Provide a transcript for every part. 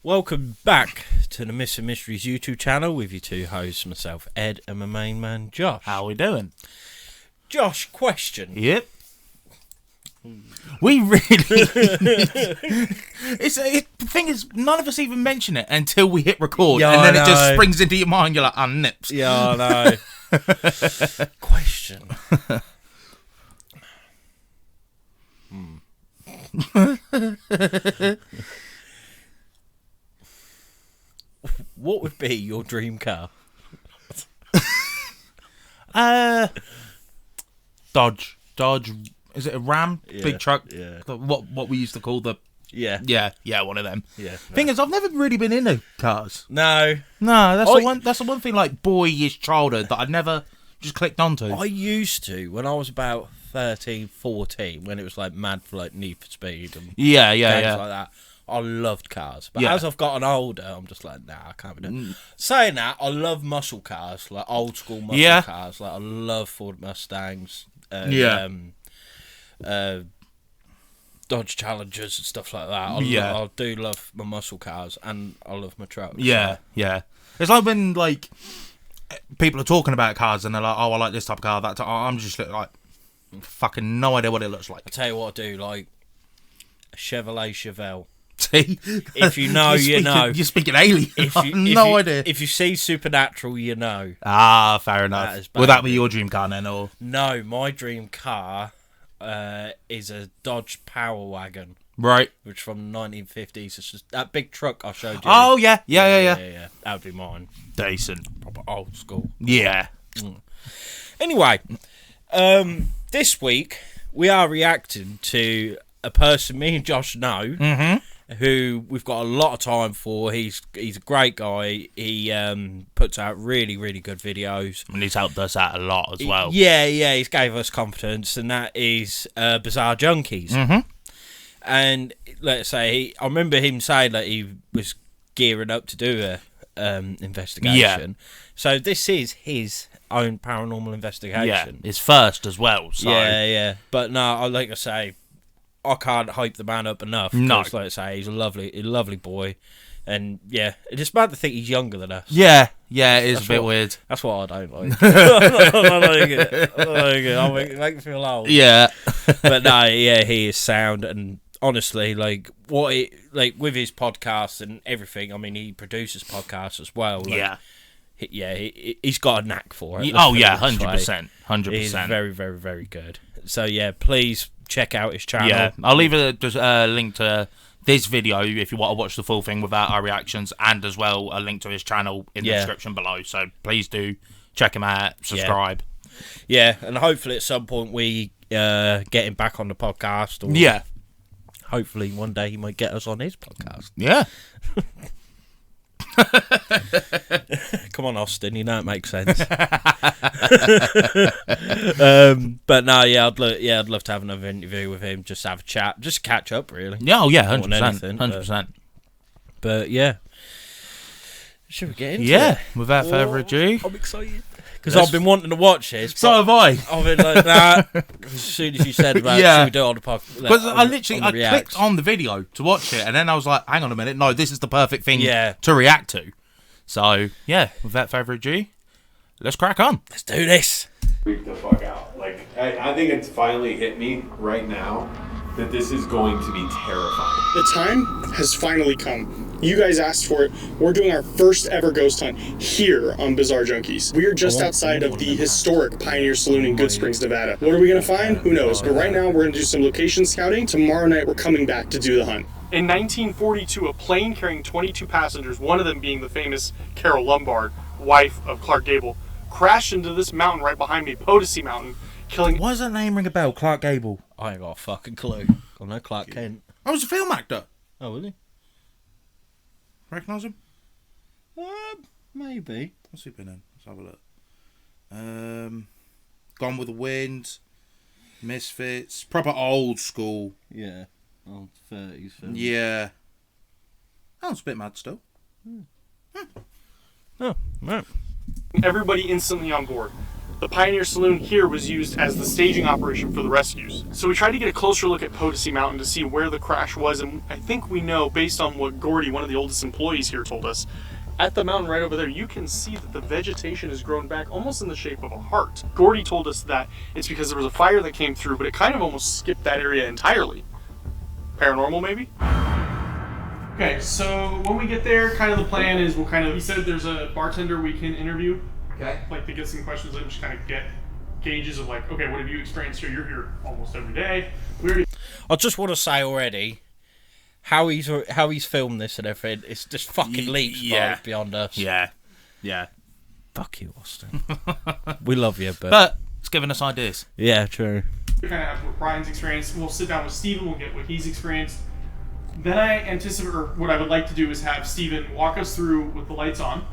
Welcome back to the Myths and Mysteries YouTube channel with your two hosts, myself, Ed, and my main man, Josh. How are we doing? Josh, question. Yep. We really... The thing is, none of us even mention it until we hit record. Yeah, and then I it just know. springs into your mind. You're like, nips. Yeah, I know. Question. What would be your dream car? Dodge. Is it a Ram? Yeah, Big truck? yeah. What we used to call the... Yeah. Yeah, one of them. Yeah. Thing is, I've never really been into cars. No. No, that's the one thing, like, boyish childhood that I'd never just clicked onto. I used to when I was about 13, 14, when it was like mad for like Need for Speed and Yeah. games like that. I loved cars, but as I've gotten older, I'm just like, nah, I can't be doing. Saying that, I love muscle cars, like old school muscle cars. Like I love Ford Mustangs, Dodge Challengers and stuff like that. I do love my muscle cars, and I love my trucks. Yeah. It's like when like people are talking about cars and they're like, "Oh, I like this type of car." That I'm just like, fucking no idea what it looks like. I tell you what, I do like a Chevrolet Chevelle. See, if you know, you know. You're speaking alien. No idea. If you see Supernatural, you know. Ah, fair enough. Would that be your dream car then, or no? My dream car is a Dodge Power Wagon. Right. Which from the 1950s. It's just that big truck I showed you. Oh yeah. That would be mine. Decent. Proper old school. Yeah. Anyway, this week we are reacting to a person me and Josh know, who we've got a lot of time for. He's a great guy. He puts out really, really good videos. And he's helped us out a lot as well. Yeah, he's gave us confidence, and that is Bizarre Junkeez. And let's say, I remember him saying that he was gearing up to do a investigation. So this is his own paranormal investigation. Yeah, his first as well. So. Yeah. But no, like I say, I can't hype the man up enough. No. Like I say, he's a lovely boy. And yeah, it's just bad to think he's younger than us. Yeah, it is a bit weird. That's what I don't like. I don't like it. It makes me feel old. Yeah. But no, yeah, he is sound, and honestly, like with his podcast and everything. I mean, he produces podcasts as well. Like, he's got a knack for it. 100%. He's very, very, very good. So yeah, please check out his channel. Yeah, I'll leave a link to this video if you want to watch the full thing without our reactions, and as well a link to his channel in the description below. So please do check him out, subscribe. Yeah, and hopefully at some point we get him back on the podcast. Or hopefully one day he might get us on his podcast. Yeah. Come on, Austin, you know it makes sense. But no, I'd love to have another interview with him, just have a chat, just catch up, really. Yeah, 100%, 100%. But yeah, should we get into it? Yeah, without further ado, I'm excited because I've been wanting to watch this. So have I. I've been like, nah. As soon as you said about should we do it on the podcast, but I clicked on the video to watch it, and then I was like, hang on a minute, no, this is the perfect thing to react to. So yeah, without further ado, let's crack on. Let's do this. Freak the fuck out. Like, I think it's finally hit me right now that this is going to be terrifying. The time has finally come. You guys asked for it. We're doing our first ever ghost hunt here on Bizarre Junkeez. We are just outside of the historic Pioneer Saloon in Good Springs, Nevada. What are we going to find? Who knows? But right now, we're going to do some location scouting. Tomorrow night, we're coming back to do the hunt. In 1942, a plane carrying 22 passengers, one of them being the famous Carol Lombard, wife of Clark Gable, crashed into this mountain right behind me, Potosi Mountain, killing... Why does that name ring a bell, Clark Gable? I ain't got a fucking clue. I know Clark Kent. I was a film actor. Oh, really? Recognise him? Maybe. What's he been in? Let's have a look. Gone with the Wind, Misfits, proper old school. Yeah, old 30s film. Yeah. That was a bit mad still. Oh, right. Everybody instantly on board. The Pioneer Saloon here was used as the staging operation for the rescues. So we tried to get a closer look at Potosi Mountain to see where the crash was, and I think we know, based on what Gordy, one of the oldest employees here, told us, at the mountain right over there, you can see that the vegetation has grown back almost in the shape of a heart. Gordy told us that it's because there was a fire that came through, but it kind of almost skipped that area entirely. Paranormal, maybe? Okay, so when we get there, kind of the plan is he said there's a bartender we can interview. Okay. Like to get some questions and just kind of get gauges of like, okay, what have you experienced here? You're here almost every day. I just want to say already, how he's filmed this and everything, it's just fucking leaps beyond us. Yeah. Yeah. Fuck you, Austin. We love you, but it's giving us ideas. Yeah, true. We kind of have what Brian's experienced. We'll sit down with Steven, we'll get what he's experienced. Then I anticipate, or what I would like to do is have Steven walk us through with the lights on,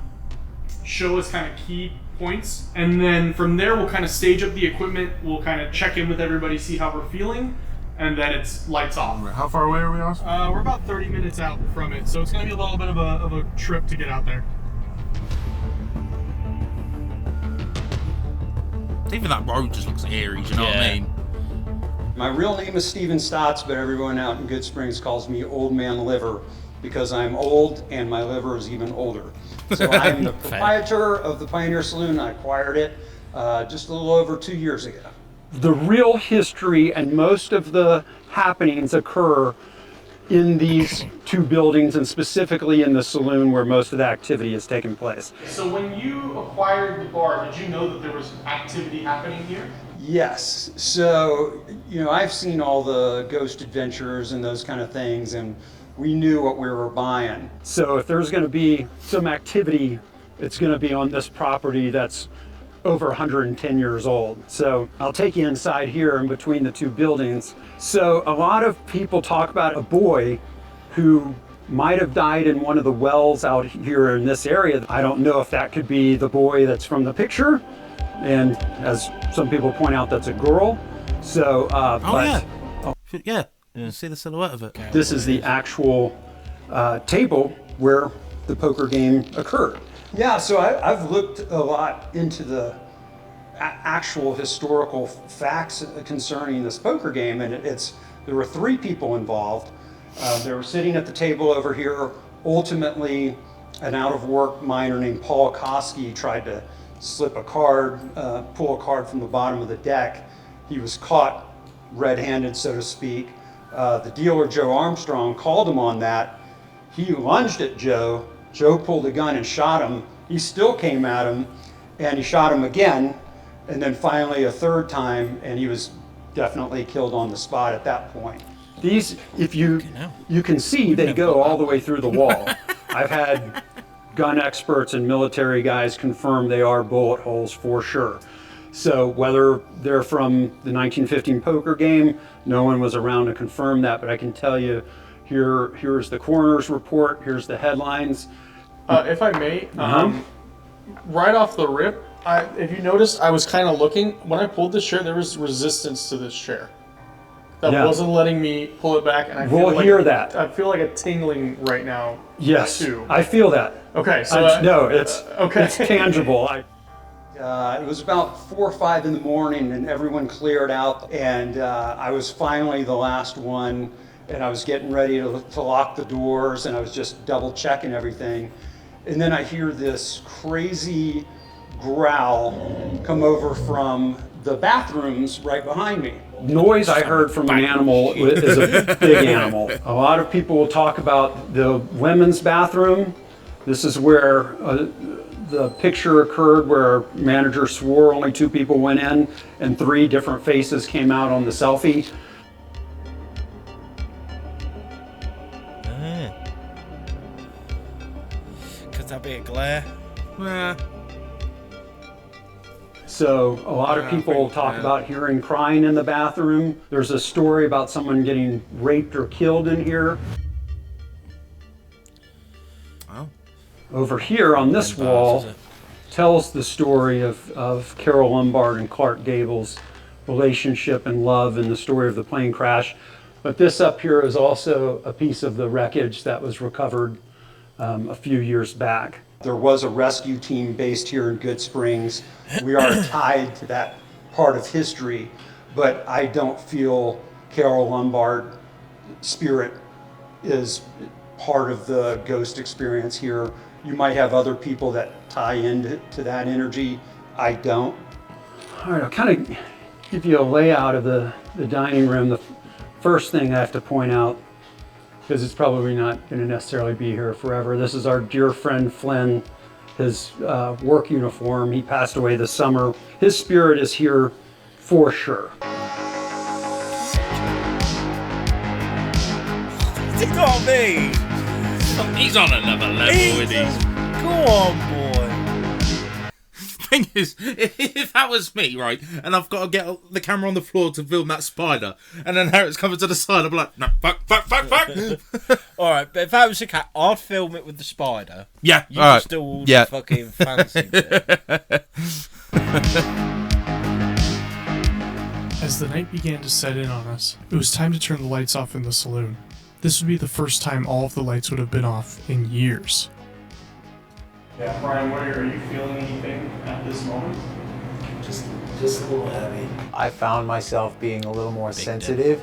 show us kind of key points, and then from there we'll kind of stage up the equipment, we'll kind of check in with everybody, see how we're feeling, and then it's lights off. How far away are we, Austin? We're about 30 minutes out from it, so it's going to be a little bit of a trip to get out there. Even that road just looks eerie, do you know what I mean? My real name is Steven Stotts, but everyone out in Good Springs calls me Old Man Liver because I'm old and my liver is even older. So I'm the proprietor of the Pioneer Saloon. I acquired it just a little over 2 years ago. The real history and most of the happenings occur in these two buildings, and specifically in the saloon where most of the activity is taking place. So when you acquired the bar, did you know that there was activity happening here? Yes. So, I've seen all the Ghost Adventures and those kind of things, and we knew what we were buying. So if there's going to be some activity, it's going to be on this property that's over 110 years old. So I'll take you inside here in between the two buildings. So a lot of people talk about a boy who might have died in one of the wells out here in this area. I don't know if that could be the boy that's from the picture, and as some people point out, that's a girl. So, You see the silhouette of it. This is the actual table where the poker game occurred. Yeah, so I've looked a lot into the actual historical facts concerning this poker game, and there were 3 people involved. They were sitting at the table over here. Ultimately, an out-of-work miner named Paul Koski tried to slip a card, pull a card from the bottom of the deck. He was caught red-handed, so to speak. The dealer, Joe Armstrong, called him on that. He lunged at Joe. Joe pulled a gun and shot him. He still came at him, and he shot him again, and then finally a third time, and he was definitely killed on the spot at that point. These, if you can see, they go all the way through the wall. I've had gun experts and military guys confirm they are bullet holes for sure. So whether they're from the 1915 poker game, no one was around to confirm that, but I can tell you, here's the coroner's report, here's the headlines. If I may, right off the rip, if you noticed, I was kind of looking. When I pulled this chair, there was resistance to this chair. That wasn't letting me pull it back, and I feel hear that. I feel like a tingling right now. Yes, too. I feel that. Okay, so no, it's tangible. It was about 4 or 5 in the morning, and everyone cleared out, and I was finally the last one, and I was getting ready to lock the doors, and I was just double checking everything, and then I hear this crazy growl come over from the bathrooms right behind me. Noise I heard from an animal is a big animal. A lot of people will talk about the women's bathroom. This is where the picture occurred where manager swore only 2 people went in and 3 different faces came out on the selfie. Could that be a glare? So a lot of people talk about hearing crying in the bathroom. There's a story about someone getting raped or killed in here. Oh. Over here on this wall tells the story of Carol Lombard and Clark Gable's relationship and love and the story of the plane crash. But this up here is also a piece of the wreckage that was recovered a few years back. There was a rescue team based here in Good Springs. We are tied to that part of history, but I don't feel Carol Lombard spirit is part of the ghost experience here. You might have other people that tie into that energy. I don't. All right, I'll kind of give you a layout of the dining room. The first thing I have to point out, because it's probably not going to necessarily be here forever, this is our dear friend Flynn, his work uniform. He passed away this summer. His spirit is here for sure. You know what I mean? He's on another level, isn't he? Go on, boy. Thing is, if that was me, right, and I've got to get the camera on the floor to film that spider, and then Harriet's coming to the side, I'm like, no, fuck. Alright, but if that was a cat, I'd film it with the spider. Yeah, You can still fucking fancy it. As the night began to set in on us, it was time to turn the lights off in the saloon. This would be the first time all of the lights would have been off in years. Yeah, Brian, are you feeling anything at this moment? Just a little heavy. I found myself being a little more sensitive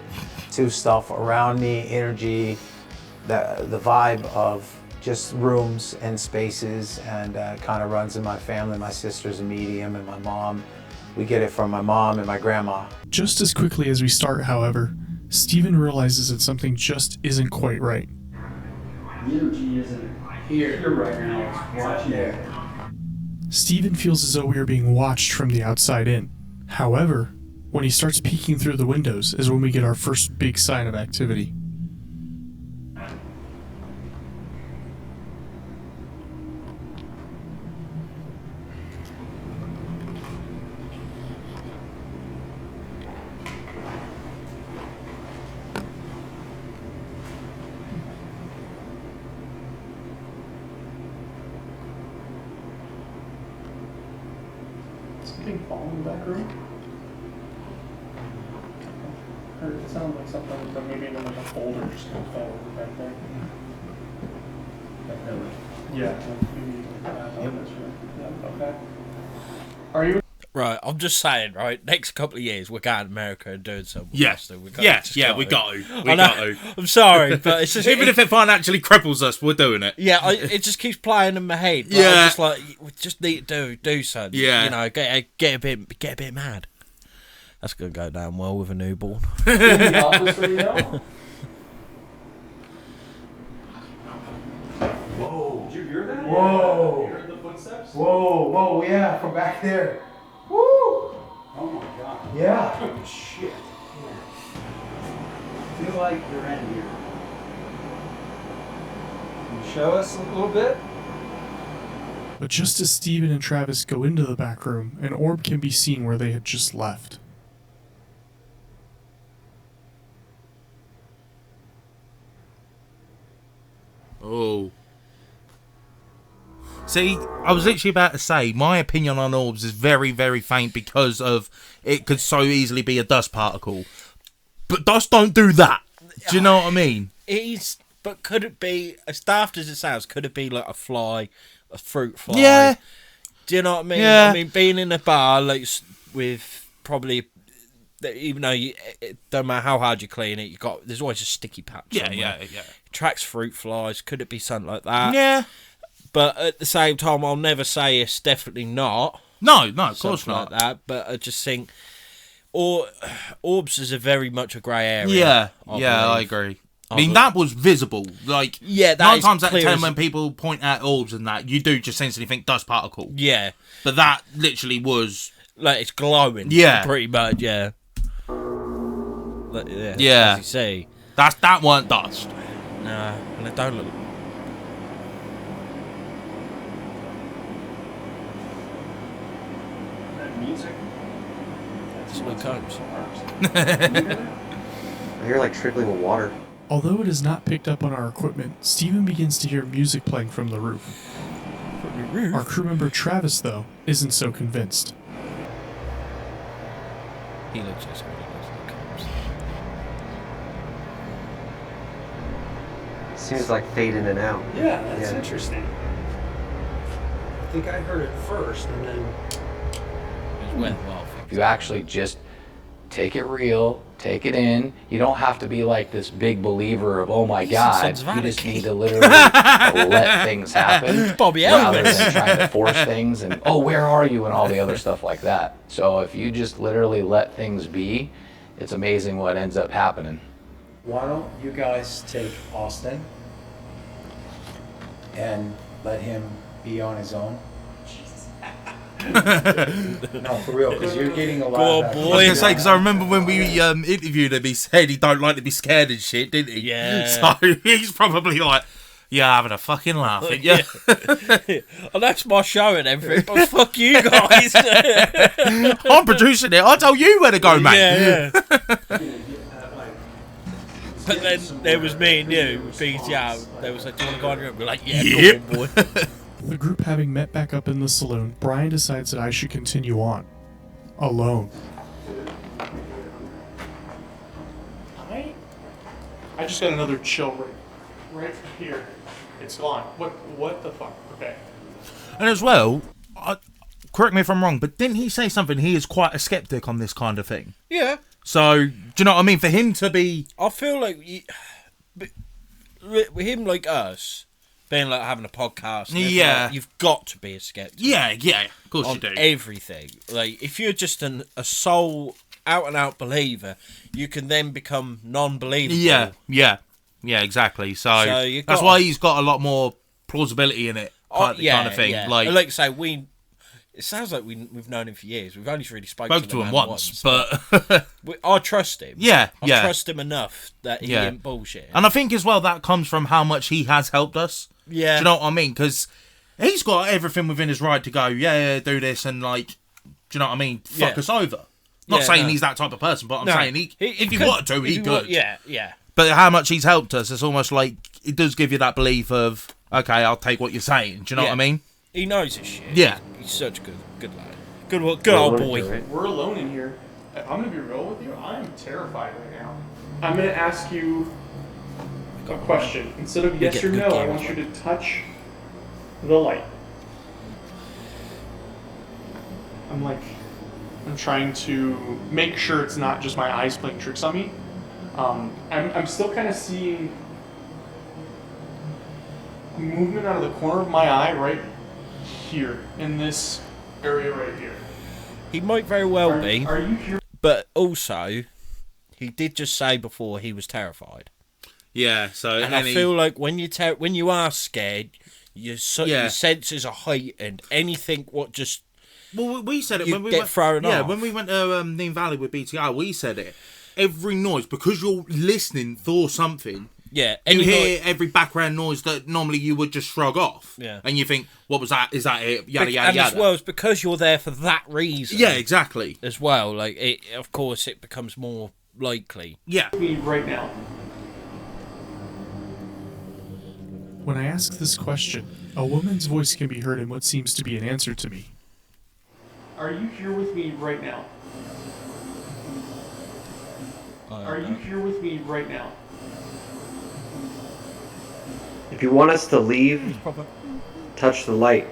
to stuff around me, energy, the vibe of just rooms and spaces, and kind of runs in my family. My sister's a medium, and my mom. We get it from my mom and my grandma. Just as quickly as we start, however, Stephen realizes that something just isn't quite right. The energy isn't here right now. It's watching it. Stephen feels as though we are being watched from the outside in. However, when he starts peeking through the windows is when we get our first big sign of activity. Something fall in the back room? Or it sounded like something, but maybe like a folder just kind of fell over back there. Yeah, maybe okay. Are you? Right, I'm just saying, right, next couple of years, we're going to America and doing something. Yes, we got to. I'm sorry, but it's just... Even if it financially cripples us, we're doing it. Yeah, it just keeps playing in my head. Like, Yeah. I'm just like, we just need to do something. Yeah. You know, get a bit mad. That's going to go down well with a newborn. In the office right now? Whoa! Did you hear that? Whoa! You heard the footsteps? Whoa, yeah, from back there. Woo! Oh my god. Yeah. Oh shit. I feel like you're in here. Can you show us a little bit? But just as Stephen and Travis go into the back room, an orb can be seen where they had just left. Oh. See, I was literally about to say, my opinion on orbs is very, very faint because of it could so easily be a dust particle. But dust don't do that. Do you know what I mean? But could it be, as daft as it sounds, could it be like a fly, a fruit fly? Yeah. Do you know what I mean? Yeah. I mean, being in a bar, like, with probably, even though it don't matter how hard you clean it, there's always a sticky patch. somewhere. Yeah. Tracks fruit flies. Could it be something like that? Yeah. But at the same time, I'll never say it's definitely not. No, of course Something not. like that. But I just think, orbs is a very much a grey area. I believe. agree. I mean, that was visible. Like, Yeah, that 9 is times out of clear 10 as- when people point at orbs and that, you do just instantly think dust particle. Yeah, But that literally was... like it's glowing. Yeah. pretty much. Yeah. Like, Yeah. As you see, That weren't dust. no, and they don't look. That music? It's Luke Combs. I hear like trickling of water. Although it is not picked up on our equipment, Stephen begins to hear music playing from the roof. Our crew member Travis, though, isn't so convinced. He looks just like Luke Combs. seems like fade in and out. Yeah, that's interesting. I think I heard it first, and then It went well. If you actually just take it real, take it in, you don't have to be like this big believer of, oh my God, you just need to literally let things happen Bobby rather Elvis. than trying to force things and, oh, where are you, and all the other stuff like that. So if you just literally let things be, it's amazing what ends up happening. Why don't you guys take Austin and let him be on his own? No, for real, because you're getting a lot Go of on, that. boy. I was gonna say, because I remember when we interviewed him, he said he don't like to be scared and shit, didn't he? Yeah. So he's probably like, yeah, having a fucking laugh at you. Oh, that's my show and everything, but fuck you guys. I'm producing it. I tell you where to go, mate. Yeah. But then there was me and you, BTR. There was like, do you want to go on your own? We're like, yeah, Yep. come on, boy. The group having met back up in the saloon, Brian decides that I should continue on. Alone. I just got another chill right here. It's gone. What the fuck? Okay. And as well, correct me if I'm wrong, but didn't he say something? He is quite a skeptic on this kind of thing. Yeah. So, do you know what I mean? For him to be... I feel like with him like us, being like having a podcast, and everything, Yeah. like, you've got to be a skeptic. Yeah, of course on you do. everything. Like, if you're just a sole out-and-out believer, you can then become non-believable. Yeah, exactly. So you've that's got- why he's got a lot more plausibility in it, kind of thing. Yeah. Like, And like I say, it sounds like we've known him for years. We've only really spoken to him man once, but I trust him. Yeah. I trust him enough that he ain't bullshit. and I think as well that comes from how much he has helped us. Yeah. Do you know what I mean? Because he's got everything within his right to go, yeah, do this, and like, do you know what I mean? Fuck us over. Not saying he's that type of person, but I'm saying if he wanted to, he could. Yeah. But how much he's helped us, it's almost like it does give you that belief of, okay, I'll take what you're saying. Do you know what I mean? He knows his shit. Yeah. He's such a good lad. Good old boy. We're alone in here. I'm gonna be real with you. I'm terrified right now. I'm gonna ask you a question. Instead of yes get or good no, I game. want you to touch the light. I'm trying to make sure it's not just my eyes playing tricks on me. I'm still kind of seeing movement out of the corner of my eye right here, in this area right here. He might very well be, Are you here? but also, he did just say before he was terrified. Yeah, so... And I feel like when you are scared, your senses are heightened. Anything what just... Well, we said it You when we get went, thrown off. when we went to Neem Valley with BTR, we said it. Every noise, because you're listening for something, Yeah. you hear every background noise that normally you would just shrug off. Yeah. And you think, what was that? Is that it? Yada, yada, and yada. as well, it's because you're there for that reason. Yeah, exactly. As well, like, of course, it becomes more likely. Yeah. Me right now. When I ask this question, a woman's voice can be heard in what seems to be an answer to me. Are you here with me right now? Are you here with me right now? If you want us to leave, touch the light.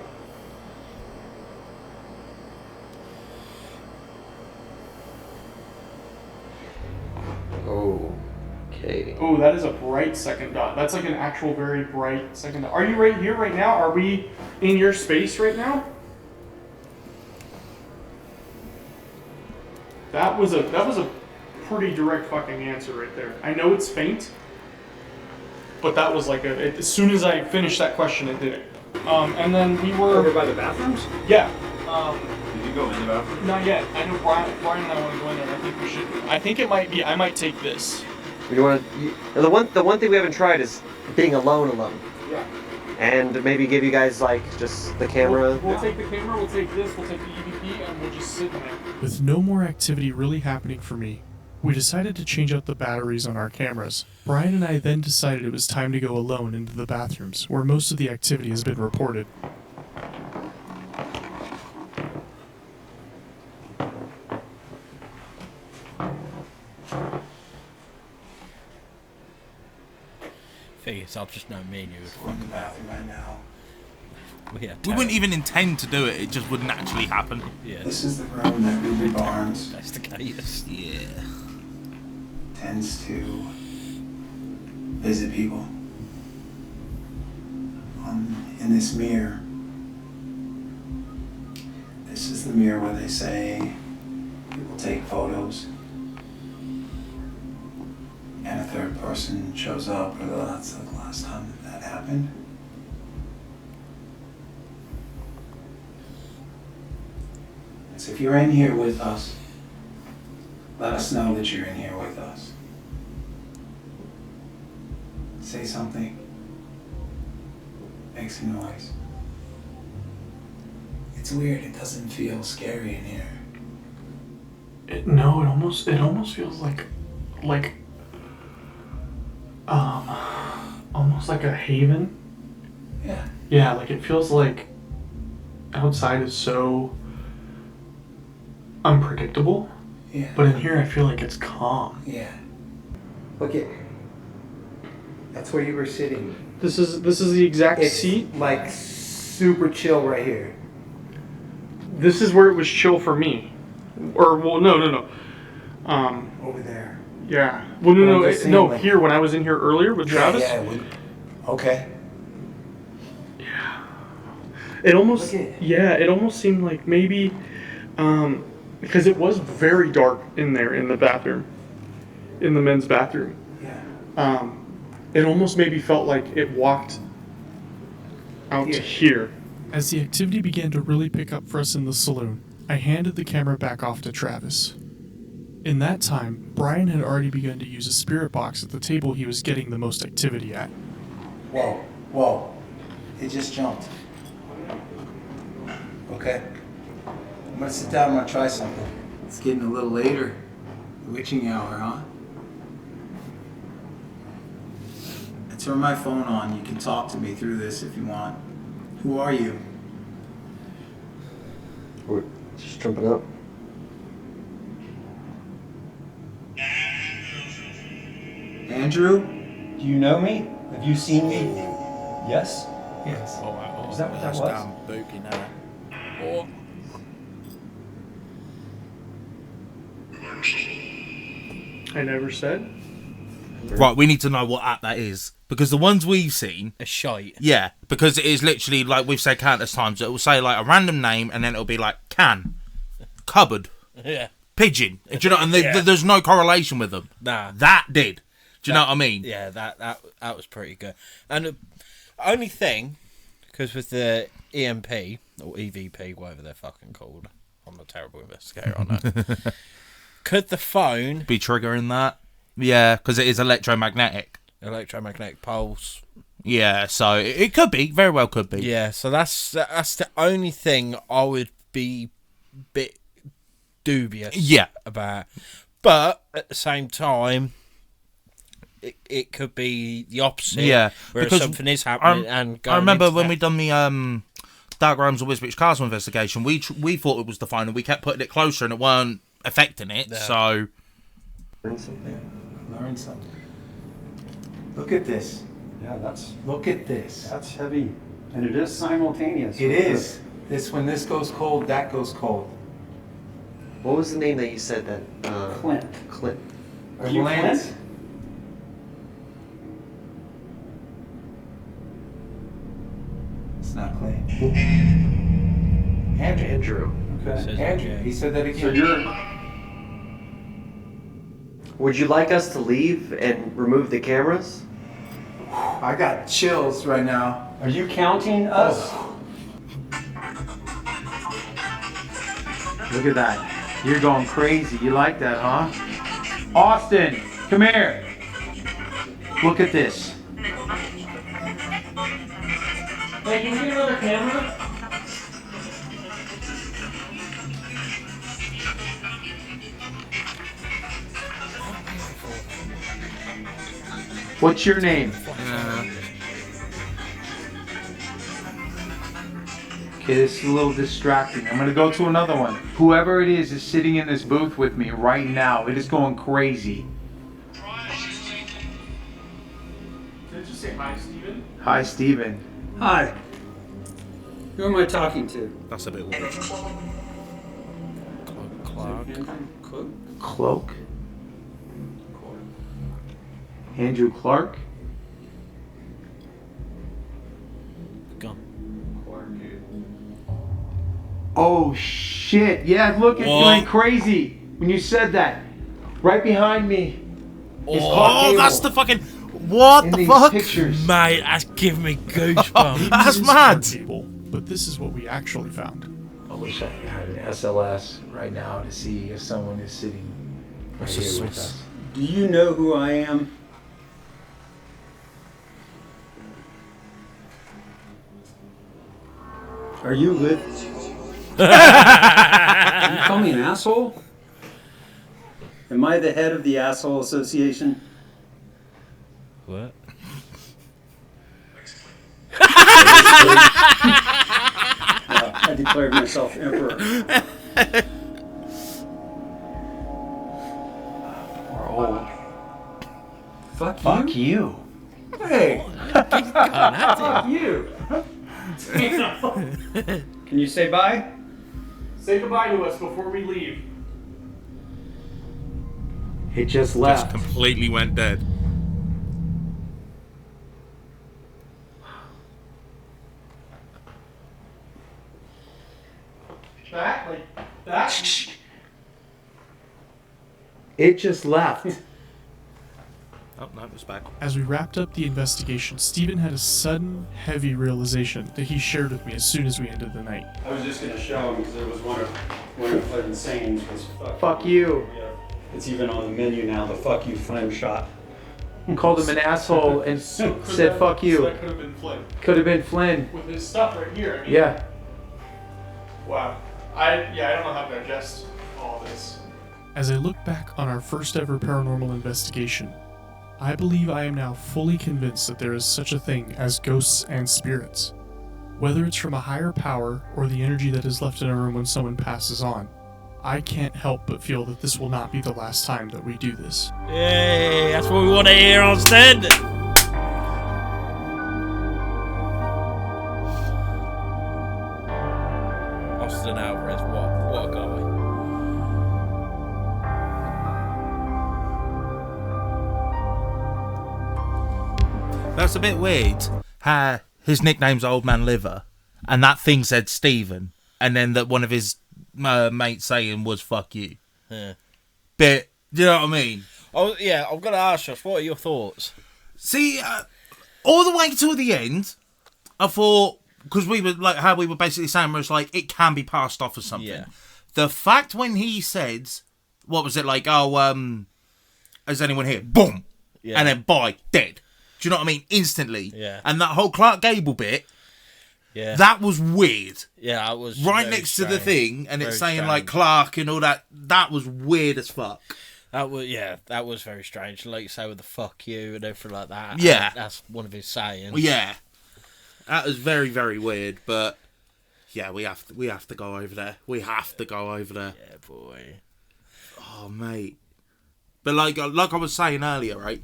Okay. Oh, that is a bright second dot. That's like an actual very bright second dot. Are you right here right now? Are we in your space right now? That was a pretty direct fucking answer right there. I know it's faint, but that was like as soon as I finished that question, it did it. And then we were over by the bathrooms. yeah. Did you go in the bathroom? Not yet. I know Brian and I want to go in there. I think we should. I think it might be. I might take this. You want to, the one thing we haven't tried is being alone. Yeah. And maybe give you guys like just the camera. We'll take the camera. We'll take this. We'll take the EVP, and we'll just sit there. With no more activity really happening for me, we decided to change out the batteries on our cameras. Brian and I then decided it was time to go alone into the bathrooms, where most of the activity has been reported. is, I've just known me and you would fuck in the about. bathroom right now. We wouldn't even intend to do it. It just wouldn't actually happen. Yeah. This is the room that Ruby Barnes That's the case. Yeah. tends to visit people. In this mirror. This is the mirror where they say people take photos and a third person shows up, or that's the last time that happened. So if you're in here with us, let us know that you're in here with us. Say something. Make some noise. It's weird, it doesn't feel scary in here. No, it almost feels like almost like a haven. Yeah. Yeah, like it feels like outside is so unpredictable. Yeah. But in here I feel like it's calm. Yeah. Look at. That's where you were sitting. This is the exact It's seat. like super chill right here. This is where it was chill for me. Or well, no. Over there. Yeah. Well, I'm no, just saying, no. like- Here when I was in here earlier with Travis. Okay. It almost, Look at- yeah, it almost seemed like maybe, because it was very dark in there in the bathroom, in the men's bathroom. Yeah. It almost maybe felt like it walked out to here. As the activity began to really pick up for us in the saloon, I handed the camera back off to Travis. In that time, Brian had already begun to use a spirit box at the table he was getting the most activity at. Whoa. It just jumped. Okay. I'm gonna sit down, I'm gonna try something. It's getting a little later. The witching hour, huh? I turn my phone on. You can talk to me through this if you want. Who are you? We're just jumping up. Andrew? Do you know me? Have you seen me? Yes? Yes. Is that what that was? Damn bookie now. I never said. Right, we need to know what app that is. Because the ones we've seen... A shite. Yeah, because it is literally, like we've said countless times, it will say like a random name and then it'll be like can, cupboard, Yeah. pigeon. Do you know? And Yeah. there's no correlation with them. Nah. That did. Do you know what I mean? Yeah, that was pretty good. And the only thing, because with the EMP, or EVP, whatever they're fucking called, I'm a terrible investigator on that. Could the phone... Be triggering that? Yeah, because it is electromagnetic. Electromagnetic pulse. Yeah, so it could be. Very well could be. Yeah, so that's the only thing I would be a bit dubious about. But at the same time, it could be the opposite. Yeah, where because something is happening and going I remember into when that. we done the Dark Realms of Wisbech Castle investigation, we thought it was the phone and we kept putting it closer and it weren't affecting it, so... Learn something. Look at this. Yeah, Look at this. that's heavy. And it is simultaneous. It is. When this goes cold, that goes cold. What was the name that you said that? Clint. Clint. Are you Clint? It's not Clint. Andrew. Okay. Andrew. He said that again. So you're... Would you like us to leave and remove the cameras? I got chills right now. Are you counting us? Look at that. You're going crazy. You like that, huh? Austin, come here. Look at this. Hey, can we get another camera? What's your name? Okay, this is a little distracting. I'm gonna go to another one. Whoever it is sitting in this booth with me right now. It is going crazy. Did you say hi? Hi, Steven. Hi. Who am I talking to? That's a bit weird. Cloak. Andrew Clark. Go. Oh shit! Yeah, look, you went crazy when you said that. Right behind me. Oh, that's the fucking. What the fuck? Pictures. Mate, that's giving me goosebumps. That's mad. But this is what we actually found. I wish I had an SLS right now to see if someone is sitting right here with us. Do you know who I am? Are you with? You call me an asshole? Am I the head of the Asshole Association? What? I declared myself emperor. We're old. Fuck you. Hey! Fuck you! Can you say bye? Say goodbye to us before we leave. It just left. Just completely went dead. That? Like that? It just left. Oh, no, it's back. As we wrapped up the investigation, Stephen had a sudden, heavy realization that he shared with me as soon as we ended the night. I was just gonna show him because it was one of Clinton's sayings was Fuck you. Yeah. It's even on the menu now, the fuck you Flynn shot. Called him an asshole and said fuck you. So that could have been Flynn. Could have been Flynn. With his stuff right here. I mean, Yeah. Wow. I don't know how to digest all this. As I look back on our first ever paranormal investigation, I believe I am now fully convinced that there is such a thing as ghosts and spirits. Whether it's from a higher power or the energy that is left in a room when someone passes on, I can't help but feel that this will not be the last time that we do this. Yay, that's what we want to hear, Austin. Austin Alvarez, what a guy. That's a bit weird. How his nickname's Old Man Liver, and that thing said Stephen, and then that one of his mates saying was "fuck you." Yeah. But do you know what I mean? Oh yeah, I've got to ask you, what are your thoughts? See, all the way till the end, I thought, because we were like how we were basically saying, was like it can be passed off as something. Yeah. The fact when he said, what was it like? Oh, is anyone here? Boom, Yeah. and then bye, dead. Do you know what I mean? Instantly. Yeah. And that whole Clark Gable bit. Yeah. That was weird. Yeah, I was right very next to the strange. thing, and it's Very saying like strange. Clark and all that. That was weird as fuck. That was very strange. Like you say with the "fuck you" and everything like that. Yeah. That's one of his sayings. Well, yeah, that was very, very weird. But yeah, we have to go over there. We have to go over there. Yeah, boy. Oh, mate. But like I was saying earlier, right?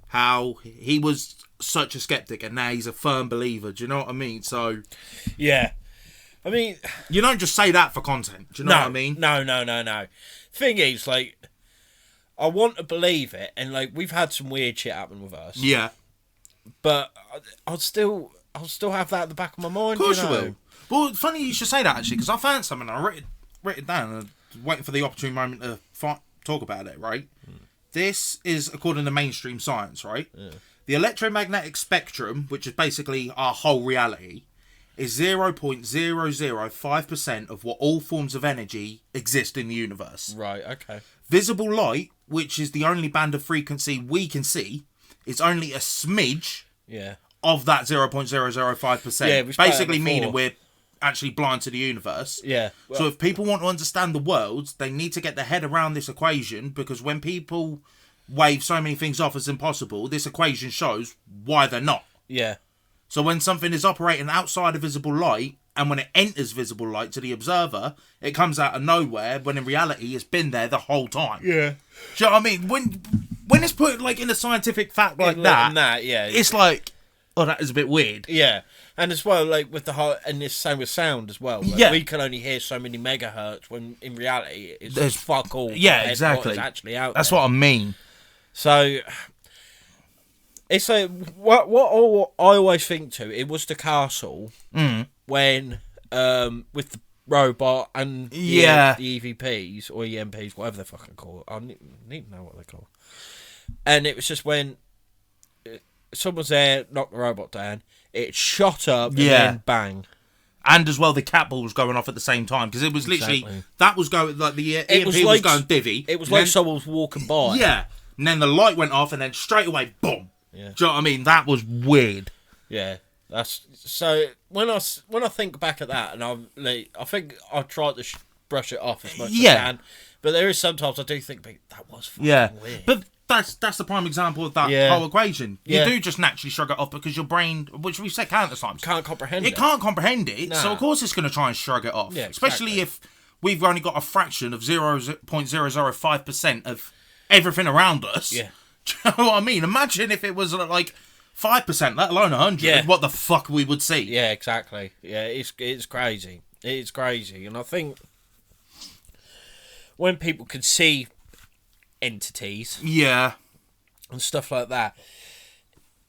How he was such a skeptic, and now he's a firm believer. Do you know what I mean? So yeah, I mean, you don't just say that for content. Do you know what I mean? No. Thing is, like, I want to believe it, and like we've had some weird shit happen with us. Yeah. But I'll still have that at the back of my mind. Of course you you know? will. Well, funny you should say that actually, because I found something. I wrote it down and waiting for the opportune moment to talk about it. Right. This is according to mainstream science, right? Yeah. The electromagnetic spectrum, which is basically our whole reality, is 0.005% of what all forms of energy exist in the universe. Right. Okay. Visible light, which is the only band of frequency we can see, is only a smidge Yeah. of that 0.005%. Yeah, we spoke basically before. meaning we're actually blind to the universe. Yeah. So if people want to understand the world, they need to get their head around this equation, because when people wave so many things off as impossible, this equation shows why they're not. Yeah. So when something is operating outside of visible light, and when it enters visible light to the observer, it comes out of nowhere, when in reality it's been there the whole time. Yeah. Do you know what I mean? When it's put like in a scientific fact like that, yeah, it's like, oh, that is a bit weird. Yeah, and as well, like with the whole, and it's same with sound as well. Like, Yeah, we can only hear so many megahertz when in reality it's there's fuck all. Yeah, compared to exactly. what is actually out That's there. what I mean. So it's like what I always think too. It was the castle when with the robot and the EVPs or EMPs, whatever they fucking call it. I need to know what they call it. And it was just when someone's there, knocked the robot down, it shot up, and then bang. And as well, the cat ball was going off at the same time because it was literally that was going like the EMP was going divvy. It was like someone was walking by. Yeah, and then the light went off, and then straight away, boom. Yeah. Do you know what I mean? That was weird. Yeah, that's so. When I think back at that, and I think I tried to brush it off as much as I can, but there is sometimes I do think that was fucking weird. But that's the prime example of that whole equation. You do just naturally shrug it off because your brain, which we've said countless times, can't comprehend it. It can't comprehend it, Nah. so of course it's going to try and shrug it off. Yeah, especially if we've only got a fraction of 0.005% of everything around us. Yeah. Do you know what I mean? Imagine if it was like 5%, let alone 100. Yeah. What the fuck we would see? Yeah, exactly. Yeah, it's crazy. It's crazy, and I think when people can see entities, and stuff like that,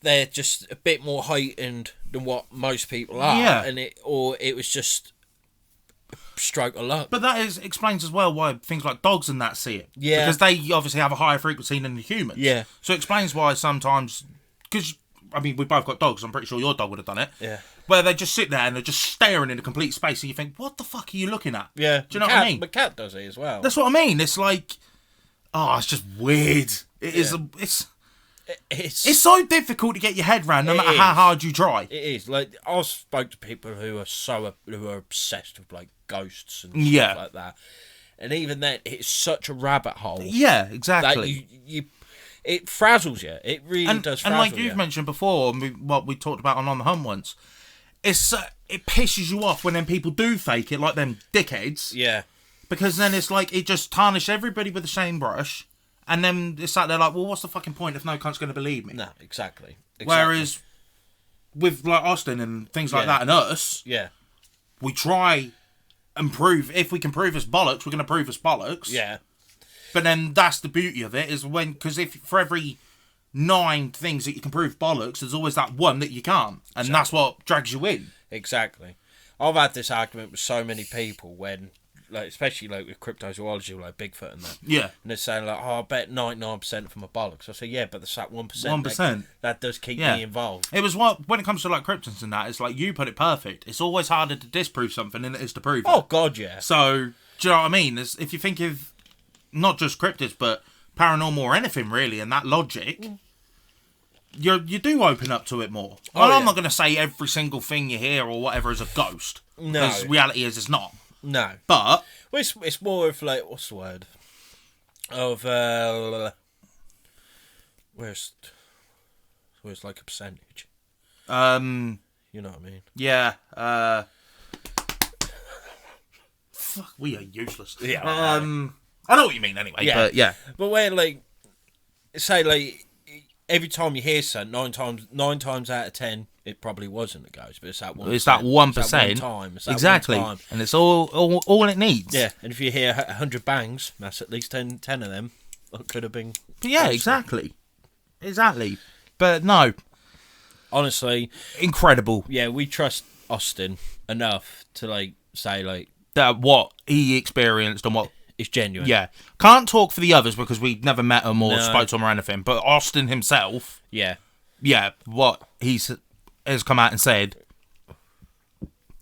they're just a bit more heightened than what most people are. Yeah. And it was just a stroke of luck. But that explains as well why things like dogs and that see it. Yeah. Because they obviously have a higher frequency than the humans. Yeah. So it explains why sometimes, because I mean we both got dogs. I'm pretty sure your dog would have done it. Yeah. Where they just sit there and they're just staring into complete space, and you think, what the fuck are you looking at? Yeah. Do you know what I mean? My cat does it as well. That's what I mean. It's like, it's just weird. It's so difficult to get your head around, no matter how hard you try. It is. Like, I've spoke to people who are obsessed with like ghosts and stuff like that, and even then, it's such a rabbit hole. Yeah, exactly. That it frazzles you. It really does. Frazzle And like you've mentioned before, and what we talked about on the Hunt once, it pisses you off when then people do fake it, like them dickheads. Yeah. Because then it's like it just tarnishes everybody with the same brush. And then it's like they're like, well, what's the fucking point if no cunt's going to believe me? No, exactly. Whereas with like Austin and things like that and us, we try and prove, if we can prove us bollocks, we're going to prove us bollocks. Yeah. But then that's the beauty of it, is because if for every 9 things that you can prove bollocks, there's always that one that you can't. And that's what drags you in. Exactly. I've had this argument with so many people when, like, especially like with cryptozoology, like Bigfoot and that. Yeah. And they're saying like, I bet 99% from my bollocks. I say, yeah, but there's that 1%. 1%. That does keep me involved. It was when it comes to like cryptids and that, it's like you put it perfect. It's always harder to disprove something than it is to prove it. Oh God, yeah. So do you know what I mean? If you think of not just cryptids but paranormal or anything really, and that logic, you do open up to it more. Well, I'm not going to say every single thing you hear or whatever is a ghost. No. Because reality is it's not. No. But it's more of like, what's the word? Of where's like a percentage. You know what I mean? Yeah. Fuck, we are useless. Yeah. I know what you mean anyway. Yeah. But yeah. But where like, say like, every time you hear something, 9 times out of 10, it probably wasn't a ghost, but it's that 1%. It's that 1%. It's that one time. It's that exactly. 1 time. And it's all it needs. Yeah, and if you hear 100 bangs, that's at least 10 of them. That could have been. Yeah, exactly. Exactly. But no. Honestly. Incredible. Yeah, we trust Austin enough to like say like that what he experienced and what is genuine. Yeah. Can't talk for the others because we've never met him or spoke to him or anything. But Austin himself. Yeah. Yeah, what he has come out and said,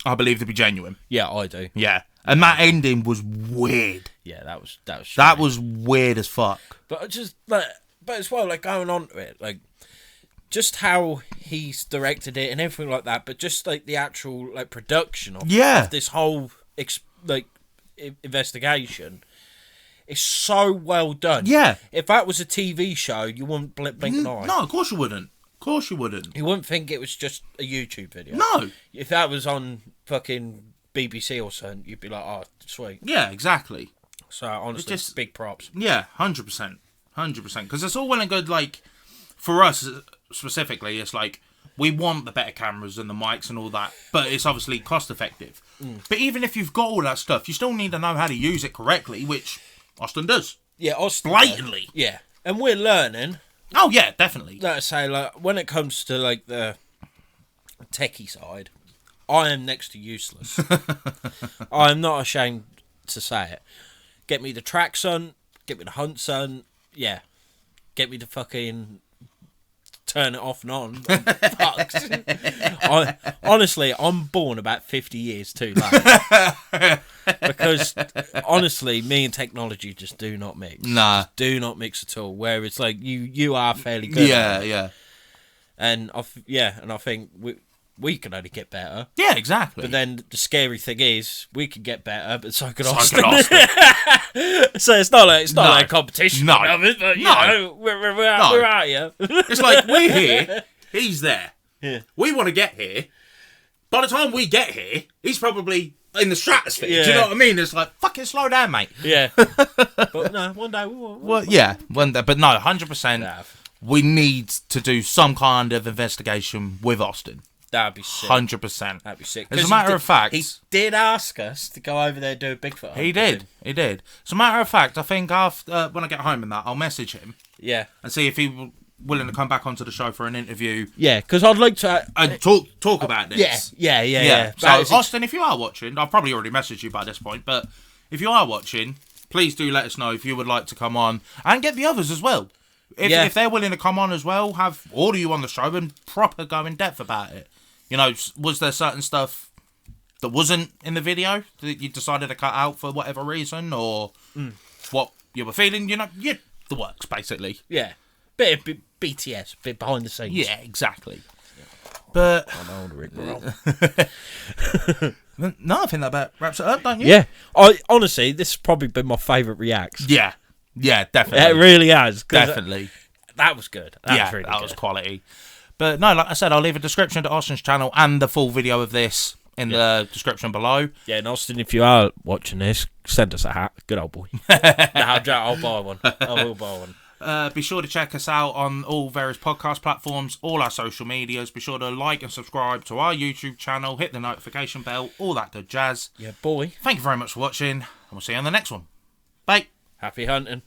I believe to be genuine. Yeah, I do. Yeah. And that ending was weird. Yeah, that was strange. That was weird as fuck. But just but as well, like going on to it, like just how he's directed it and everything like that, but just like the actual like production of this whole investigation is so well done. Yeah. If that was a TV show, you wouldn't blink an eye. No, of course you wouldn't. Of course you wouldn't. You wouldn't think it was just a YouTube video. No. If that was on fucking BBC or something, you'd be like, oh, sweet. Yeah, exactly. So, honestly, just big props. Yeah, 100%. 100%. Because it's all well and good, like, for us specifically, it's like, We want the better cameras and the mics and all that, but it's obviously cost effective. But even if you've got all that stuff, you still need to know how to use it correctly, which Austin does. Yeah, Austin blatantly. Does. Yeah, and we're learning. Oh yeah, definitely. Let's say, like, when it comes to like the techie side, I am next to useless. I'm not ashamed to say it. Get me the track, son. Get me the hunt, son. Yeah. Get me the fucking turn it off and on. I'm fucked. Honestly, I'm born about 50 years too late. Because, honestly, me and technology just do not mix. Nah. Just do not mix at all. Whereas, like, you are fairly good. Yeah. And, I think we can only get better. Yeah, exactly. But then the scary thing is, we can get better, but so can So Austin. can Austin. So it's not like a competition. No. Of it, but, you know, we're out here. It's like, we're here, he's there. Yeah. We want to get here. By the time we get here, he's probably in the stratosphere. Yeah. Do you know what I mean? It's like, fucking slow down, mate. Yeah. But no, one day we will. Well, yeah, one day, but no, 100%. We need to do some kind of investigation with Austin. That'd be sick. 100%. That'd be sick. As a matter of fact, he did ask us to go over there and do a Bigfoot. He did. As a matter of fact, I think after when I get home and that, I'll message him. Yeah. And see if he's willing to come back onto the show for an interview. Yeah, because I'd like to and talk about this. Yeah. So Austin, if you are watching, I've probably already messaged you by this point, but if you are watching, please do let us know if you would like to come on and get the others as well. If they're willing to come on as well, have order you on the show and proper go in depth about it. You know, was there certain stuff that wasn't in the video that you decided to cut out for whatever reason, or what you were feeling? You know, the works basically. Yeah, bit of BTS, bit behind the scenes. Yeah, exactly. But I'm old, Rick Roll. No, I think that about wraps it up, don't you? Yeah, I honestly, this has probably been my favourite reacts. Yeah, definitely. It really has. Definitely. That was good. That was quality. But no, like I said, I'll leave a description to Austin's channel and the full video of this in the description below. Yeah, and Austin, if you are watching this, send us a hat. Good old boy. I'll buy one. I will buy one. Be sure to check us out on all various podcast platforms, all our social medias. Be sure to like and subscribe to our YouTube channel, hit the notification bell, all that good jazz. Yeah, boy. Thank you very much for watching, and we'll see you on the next one. Bye. Happy hunting.